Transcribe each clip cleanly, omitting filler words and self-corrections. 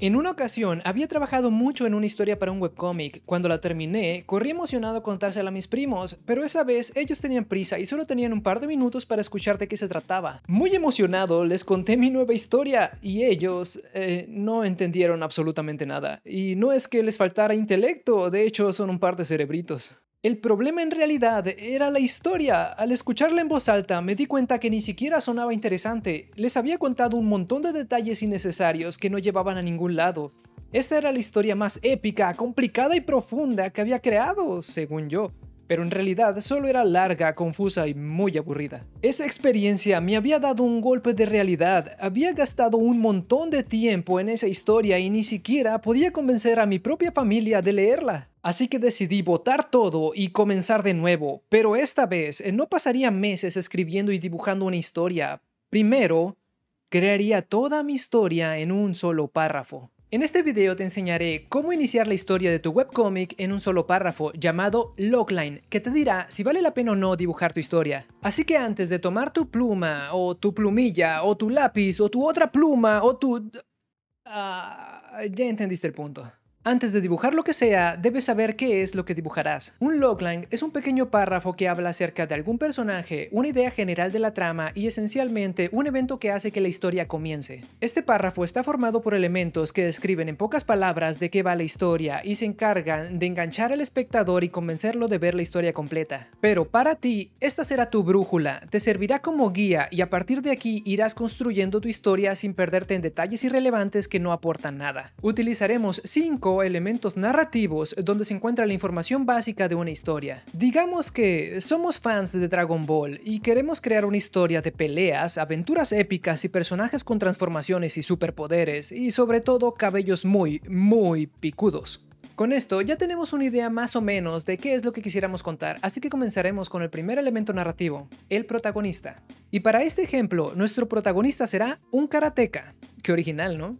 En una ocasión, había trabajado mucho en una historia para un webcómic. Cuando la terminé, corrí emocionado a contársela a mis primos, pero esa vez ellos tenían prisa y solo tenían un par de minutos para escuchar de qué se trataba. Muy emocionado, les conté mi nueva historia y ellos no entendieron absolutamente nada. Y no es que les faltara intelecto, de hecho son un par de cerebritos. El problema en realidad era la historia. Al escucharla en voz alta me di cuenta que ni siquiera sonaba interesante. Les había contado un montón de detalles innecesarios que no llevaban a ningún lado. Esta era la historia más épica, complicada y profunda que había creado, según yo. Pero en realidad solo era larga, confusa y muy aburrida. Esa experiencia me había dado un golpe de realidad. Había gastado un montón de tiempo en esa historia y ni siquiera podía convencer a mi propia familia de leerla. Así que decidí botar todo y comenzar de nuevo, pero esta vez no pasaría meses escribiendo y dibujando una historia. Primero, crearía toda mi historia en un solo párrafo. En este video te enseñaré cómo iniciar la historia de tu webcómic en un solo párrafo llamado logline, que te dirá si vale la pena o no dibujar tu historia. Así que antes de tomar tu pluma, o tu plumilla, o tu lápiz, o tu otra pluma, o tu... ya entendiste el punto. Antes de dibujar lo que sea, debes saber qué es lo que dibujarás. Un logline es un pequeño párrafo que habla acerca de algún personaje, una idea general de la trama y esencialmente un evento que hace que la historia comience. Este párrafo está formado por elementos que describen en pocas palabras de qué va la historia y se encargan de enganchar al espectador y convencerlo de ver la historia completa. Pero para ti, esta será tu brújula, te servirá como guía y a partir de aquí irás construyendo tu historia sin perderte en detalles irrelevantes que no aportan nada. Utilizaremos 5 elementos narrativos donde se encuentra la información básica de una historia. Digamos que somos fans de Dragon Ball y queremos crear una historia de peleas, aventuras épicas y personajes con transformaciones y superpoderes y sobre todo cabellos muy picudos. Con esto ya tenemos una idea más o menos de qué es lo que quisiéramos contar, así que comenzaremos con el primer elemento narrativo, el protagonista. Y para este ejemplo, nuestro protagonista será un karateka. Qué original, ¿no?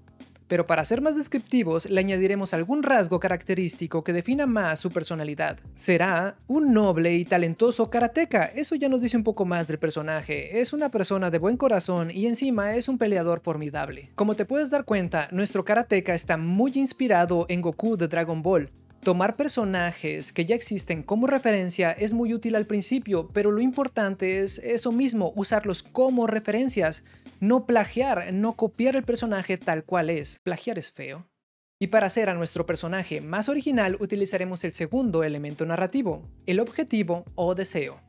Pero para ser más descriptivos, le añadiremos algún rasgo característico que defina más su personalidad. Será un noble y talentoso karateka, eso ya nos dice un poco más del personaje. Es una persona de buen corazón y encima es un peleador formidable. Como te puedes dar cuenta, nuestro karateka está muy inspirado en Goku de Dragon Ball. Tomar personajes que ya existen como referencia es muy útil al principio, pero lo importante es eso mismo, usarlos como referencias, no plagiar, no copiar el personaje tal cual es. Plagiar es feo. Y para hacer a nuestro personaje más original utilizaremos el segundo elemento narrativo, el objetivo o deseo.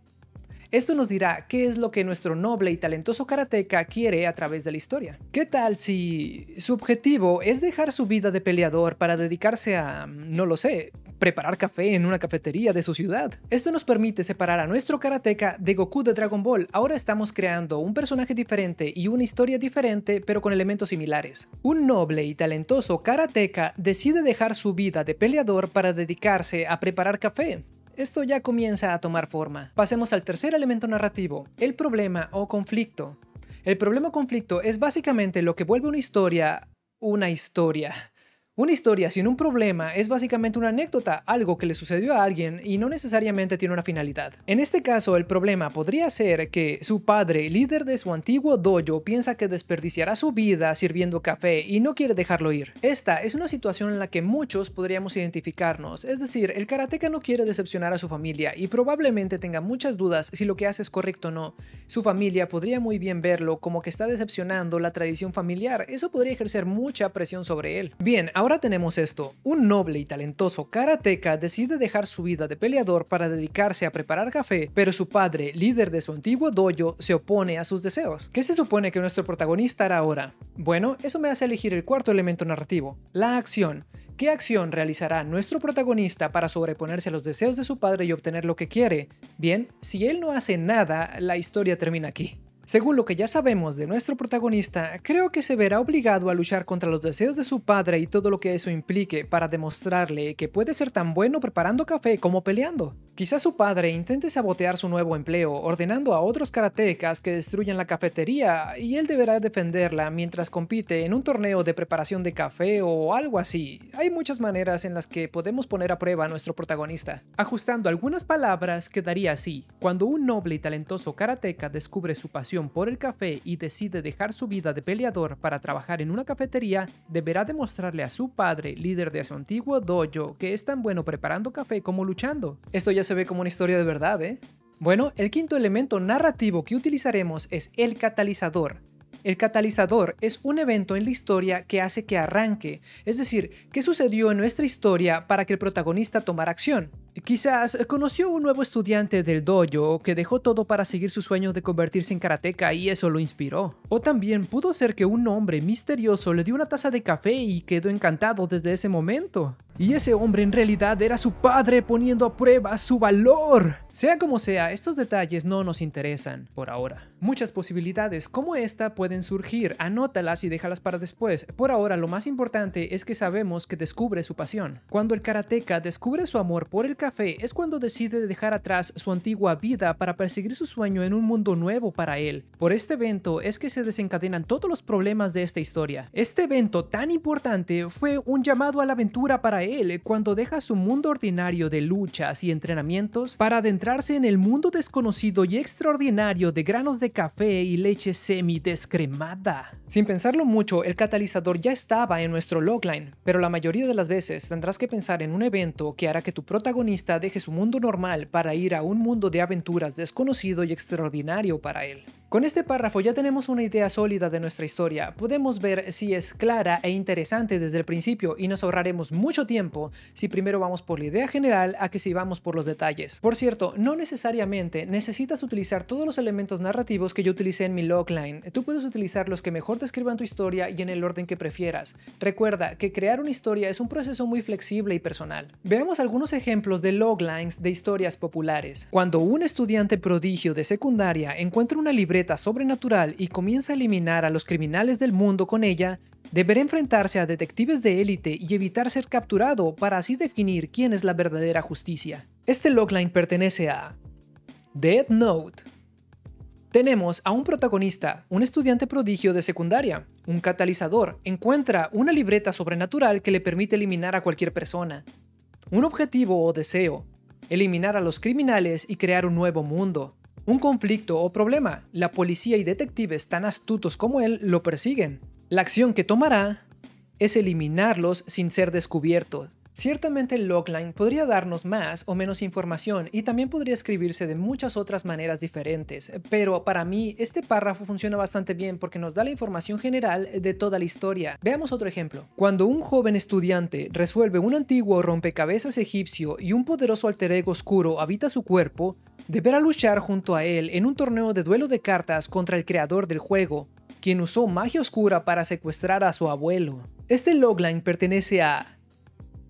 Esto nos dirá qué es lo que nuestro noble y talentoso karateka quiere a través de la historia. ¿Qué tal si su objetivo es dejar su vida de peleador para dedicarse a, no lo sé, preparar café en una cafetería de su ciudad? Esto nos permite separar a nuestro karateka de Goku de Dragon Ball. Ahora estamos creando un personaje diferente y una historia diferente, pero con elementos similares. Un noble y talentoso karateka decide dejar su vida de peleador para dedicarse a preparar café. Esto ya comienza a tomar forma. Pasemos al tercer elemento narrativo, el problema o conflicto. El problema o conflicto es básicamente lo que vuelve una historia una historia. Una historia sin un problema es básicamente una anécdota, algo que le sucedió a alguien y no necesariamente tiene una finalidad. En este caso, el problema podría ser que su padre, líder de su antiguo dojo, piensa que desperdiciará su vida sirviendo café y no quiere dejarlo ir. Esta es una situación en la que muchos podríamos identificarnos, es decir, el karateka no quiere decepcionar a su familia y probablemente tenga muchas dudas si lo que hace es correcto o no. Su familia podría muy bien verlo como que está decepcionando la tradición familiar, eso podría ejercer mucha presión sobre él. Bien, ahora tenemos esto, un noble y talentoso karateka decide dejar su vida de peleador para dedicarse a preparar café, pero su padre, líder de su antiguo dojo, se opone a sus deseos. ¿Qué se supone que nuestro protagonista hará ahora? Bueno, eso me hace elegir el cuarto elemento narrativo, la acción. ¿Qué acción realizará nuestro protagonista para sobreponerse a los deseos de su padre y obtener lo que quiere? Bien, si él no hace nada, la historia termina aquí. Según lo que ya sabemos de nuestro protagonista, creo que se verá obligado a luchar contra los deseos de su padre y todo lo que eso implique para demostrarle que puede ser tan bueno preparando café como peleando. Quizás su padre intente sabotear su nuevo empleo, ordenando a otros karatecas que destruyan la cafetería, y él deberá defenderla mientras compite en un torneo de preparación de café o algo así. Hay muchas maneras en las que podemos poner a prueba a nuestro protagonista. Ajustando algunas palabras, quedaría así: cuando un noble y talentoso karateka descubre su pasión por el café y decide dejar su vida de peleador para trabajar en una cafetería, deberá demostrarle a su padre, líder de su antiguo dojo, que es tan bueno preparando café como luchando. Esto ya se ve como una historia de verdad, ¿eh? Bueno, el quinto elemento narrativo que utilizaremos es el catalizador. El catalizador es un evento en la historia que hace que arranque, es decir, qué sucedió en nuestra historia para que el protagonista tomara acción. Quizás conoció a un nuevo estudiante del dojo que dejó todo para seguir su sueño de convertirse en karateka y eso lo inspiró. O también pudo ser que un hombre misterioso le dio una taza de café y quedó encantado desde ese momento. Y ese hombre en realidad era su padre poniendo a prueba su valor. Sea como sea, estos detalles no nos interesan por ahora. Muchas posibilidades como esta pueden surgir, anótalas y déjalas para después. Por ahora lo más importante es que sabemos que descubre su pasión. Cuando el karateka descubre su amor por el café es cuando decide dejar atrás su antigua vida para perseguir su sueño en un mundo nuevo para él. Por este evento es que se desencadenan todos los problemas de esta historia. Este evento tan importante fue un llamado a la aventura para él cuando deja su mundo ordinario de luchas y entrenamientos para adentrarse en el mundo desconocido y extraordinario de granos de café y leche semi-descremada. Sin pensarlo mucho, el catalizador ya estaba en nuestro logline, pero la mayoría de las veces tendrás que pensar en un evento que hará que tu protagonista deje su mundo normal para ir a un mundo de aventuras desconocido y extraordinario para él. Con este párrafo ya tenemos una idea sólida de nuestra historia. Podemos ver si es clara e interesante desde el principio y nos ahorraremos mucho tiempo si primero vamos por la idea general a que si vamos por los detalles. Por cierto, no necesariamente necesitas utilizar todos los elementos narrativos que yo utilicé en mi logline. Tú puedes utilizar los que mejor describan tu historia y en el orden que prefieras. Recuerda que crear una historia es un proceso muy flexible y personal. Veamos algunos ejemplos de loglines de historias populares. Cuando un estudiante prodigio de secundaria encuentra una libreta sobrenatural y comienza a eliminar a los criminales del mundo con ella, deberá enfrentarse a detectives de élite y evitar ser capturado para así definir quién es la verdadera justicia. Este logline pertenece a Death Note. Tenemos a un protagonista, un estudiante prodigio de secundaria. Un catalizador encuentra una libreta sobrenatural que le permite eliminar a cualquier persona. Un objetivo o deseo: eliminar a los criminales y crear un nuevo mundo. Un conflicto o problema: la policía y detectives tan astutos como él lo persiguen. La acción que tomará es eliminarlos sin ser descubiertos. Ciertamente el logline podría darnos más o menos información y también podría escribirse de muchas otras maneras diferentes, pero para mí este párrafo funciona bastante bien porque nos da la información general de toda la historia. Veamos otro ejemplo. Cuando un joven estudiante resuelve un antiguo rompecabezas egipcio y un poderoso alter ego oscuro habita su cuerpo, deberá luchar junto a él en un torneo de duelo de cartas contra el creador del juego, quien usó magia oscura para secuestrar a su abuelo. Este logline pertenece a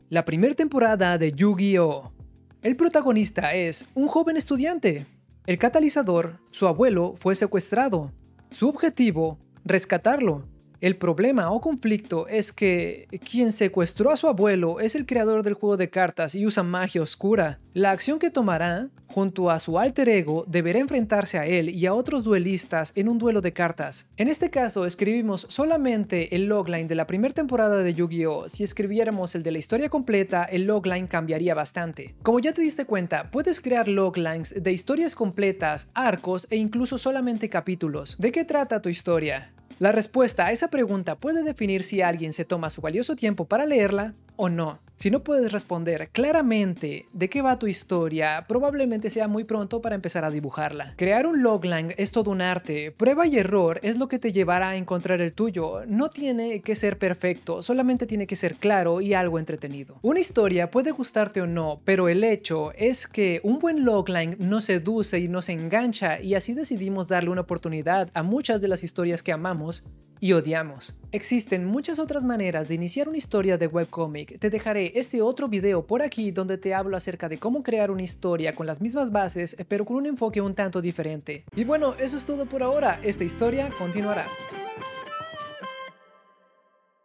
la primera temporada de Yu-Gi-Oh! El protagonista es un joven estudiante. El catalizador, su abuelo, fue secuestrado. Su objetivo, rescatarlo. El problema o conflicto es que quien secuestró a su abuelo es el creador del juego de cartas y usa magia oscura. La acción que tomará, junto a su alter ego, deberá enfrentarse a él y a otros duelistas en un duelo de cartas. En este caso escribimos solamente el logline de la primera temporada de Yu-Gi-Oh! Si escribiéramos el de la historia completa, el logline cambiaría bastante. Como ya te diste cuenta, puedes crear loglines de historias completas, arcos e incluso solamente capítulos. ¿De qué trata tu historia? La respuesta a esa pregunta puede definir si alguien se toma su valioso tiempo para leerla o no. Si no puedes responder claramente de qué va tu historia, probablemente sea muy pronto para empezar a dibujarla. Crear un logline es todo un arte. Prueba y error es lo que te llevará a encontrar el tuyo. No tiene que ser perfecto, solamente tiene que ser claro y algo entretenido. Una historia puede gustarte o no, pero el hecho es que un buen logline nos seduce y nos engancha, y así decidimos darle una oportunidad a muchas de las historias que amamos y odiamos. Existen muchas otras maneras de iniciar una historia de webcomic. Te dejaré este otro video por aquí donde te hablo acerca de cómo crear una historia con las mismas bases pero con un enfoque un tanto diferente. Y bueno, eso es todo por ahora. Esta historia continuará.